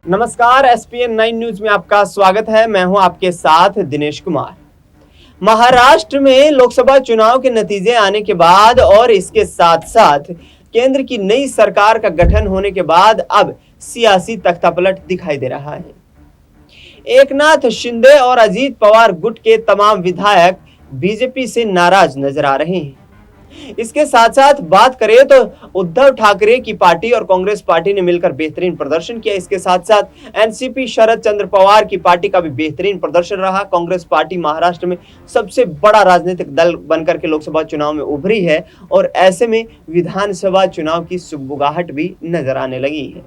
नमस्कार, ESPN 9 news में आपका स्वागत है। मैं हूं आपके साथ दिनेश कुमार। महाराष्ट्र में लोकसभा चुनाव के नतीजे आने के बाद और इसके साथ साथ केंद्र की नई सरकार का गठन होने के बाद अब सियासी तख्तापलट दिखाई दे रहा है। एकनाथ शिंदे और अजीत पवार गुट के तमाम विधायक बीजेपी से नाराज नजर आ रहे हैं। इसके साथ साथ बात करें तो उद्धव ठाकरे की पार्टी और कांग्रेस पार्टी ने मिलकर बेहतरीन प्रदर्शन किया। इसके साथ साथ एनसीपी शरद चंद्र पवार की पार्टी का भी बेहतरीन प्रदर्शन रहा। कांग्रेस पार्टी महाराष्ट्र में सबसे बड़ा राजनीतिक दल बनकर के लोकसभा चुनाव में उभरी है और ऐसे में विधानसभा चुनाव की सुगबुगाहट भी नजर आने लगी है।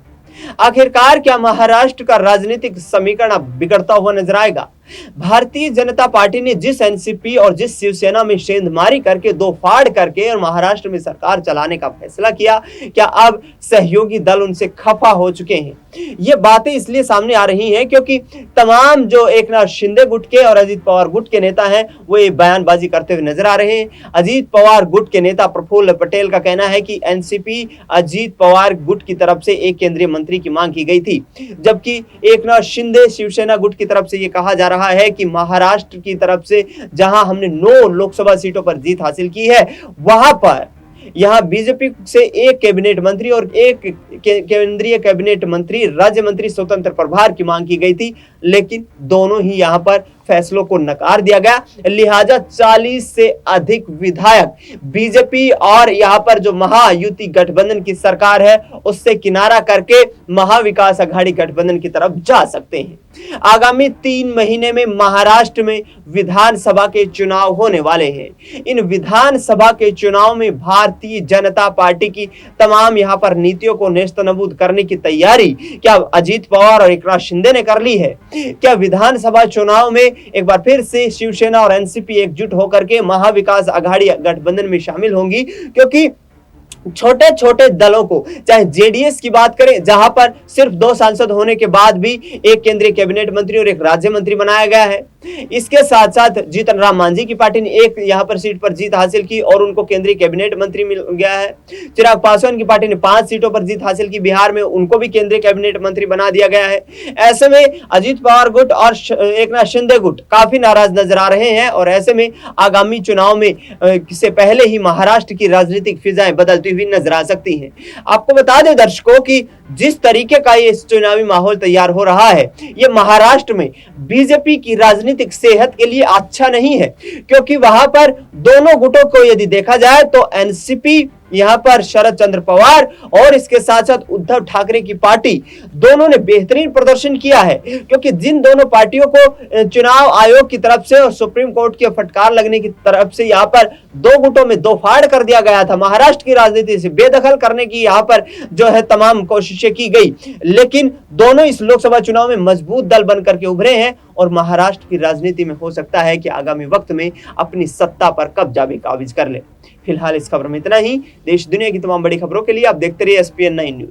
आखिरकार क्या महाराष्ट्र का राजनीतिक समीकरण अब बिगड़ता हुआ नजर आएगा? भारतीय जनता पार्टी ने जिस एनसीपी और जिस शिवसेना में सेंधमारी करके दो फाड़ करके और महाराष्ट्र में सरकार चलाने का फैसला किया, क्या अब सहयोगी दल उनसे खफा हो चुके हैं? ये बातें इसलिए सामने आ रही हैं क्योंकि तमाम जो एकनाथ शिंदे गुट के और अजीत पवार गुट के नेता हैं वो ये बयानबाजी करते हुए नजर आ रहे हैं। अजीत पवार गुट के नेता प्रफुल्ल पटेल का कहना है कि एनसीपी अजीत पवार गुट की तरफ से एक केंद्रीय मंत्री की मांग की गई थी, जबकि एकनाथ शिंदे शिवसेना गुट की तरफ से ये कहा जा रहा है कि महाराष्ट्र की तरफ से जहां हमने 9 लोकसभा सीटों पर जीत हासिल की है, वहां पर यहां बीजेपी से एक कैबिनेट मंत्री और एक केंद्रीय कैबिनेट मंत्री, राज्य मंत्री स्वतंत्र प्रभार की मांग की गई थी, लेकिन दोनों ही यहां पर फैसलों को नकार दिया गया। लिहाजा 40 से अधिक विधायक बीजेपी और यहां पर जो महायुति गठबंधन की सरकार है उससे किनारा करके महाविकास अघाड़ी गठबंधन की तरफ जा सकते हैं। आगामी 3 महीने में महाराष्ट्र में विधानसभा के चुनाव होने वाले हैं। इन विधानसभा के चुनाव में भारतीय जनता पार्टी की तमाम यहां पर नीतियों को नेस्तनाबूद करने की तैयारी क्या अजीत पवार और एकनाथ शिंदे ने कर ली है? क्या विधानसभा चुनाव में एक बार फिर से शिवसेना और एनसीपी एकजुट होकर के महाविकास अघाड़ी गठबंधन में शामिल होंगी? क्योंकि छोटे छोटे दलों को, चाहे जेडीएस की बात करें जहां पर सिर्फ 2 सांसद होने के बाद भी एक केंद्रीय कैबिनेट मंत्री और एक राज्य मंत्री बनाया गया है। इसके साथ साथ जीतन राम मांझी की पार्टी ने एक यहां पर सीट पर जीत हासिल की और उनको केंद्रीय कैबिनेट मंत्री मिल गया है। चिराग पासवान की पार्टी ने 5 सीटों पर जीत हासिल की, बिहार में उनको भी केंद्रीय कैबिनेट मंत्री बना दिया गया है। ऐसे में अजीत पवार गुट और एकनाथ शिंदे गुट काफी नाराज नजर आ रहे हैं और ऐसे में आगामी चुनाव में से पहले ही महाराष्ट्र की राजनीतिक फिजाएं बदलती हुई नजर आ सकती हैं। आपको बता दें दर्शकों कि जिस तरीके का ये चुनावी माहौल तैयार हो रहा है, ये महाराष्ट्र में बीजेपी की राजनीतिक सेहत के लिए अच्छा नहीं है, क्योंकि वहां पर दोनों गुटों को यदि देखा जाए तो एनसीपी यहां पर शरद चंद्र पवार और इसके साथ साथ उद्धव ठाकरे की पार्टी दोनों ने बेहतरीन प्रदर्शन किया है, क्योंकि जिन दोनों पार्टियों को चुनाव आयोग की तरफ से और सुप्रीम कोर्ट की फटकार लगने की तरफ से यहां पर 2 गुटों में 2 फाड़ कर दिया गया था। महाराष्ट्र की राजनीति से बेदखल करने की यहां पर जो है तमाम कोशिशें की गई, लेकिन दोनों इस लोकसभा चुनाव में मजबूत दल बनकर के उभरे हैं और महाराष्ट्र की राजनीति में हो सकता है कि आगामी वक्त में अपनी सत्ता पर कब्जा भी काबिज कर ले। फिलहाल इस खबर में इतना ही। देश दुनिया की तमाम बड़ी खबरों के लिए आप देखते रहिए एसपीएन 9 न्यूज।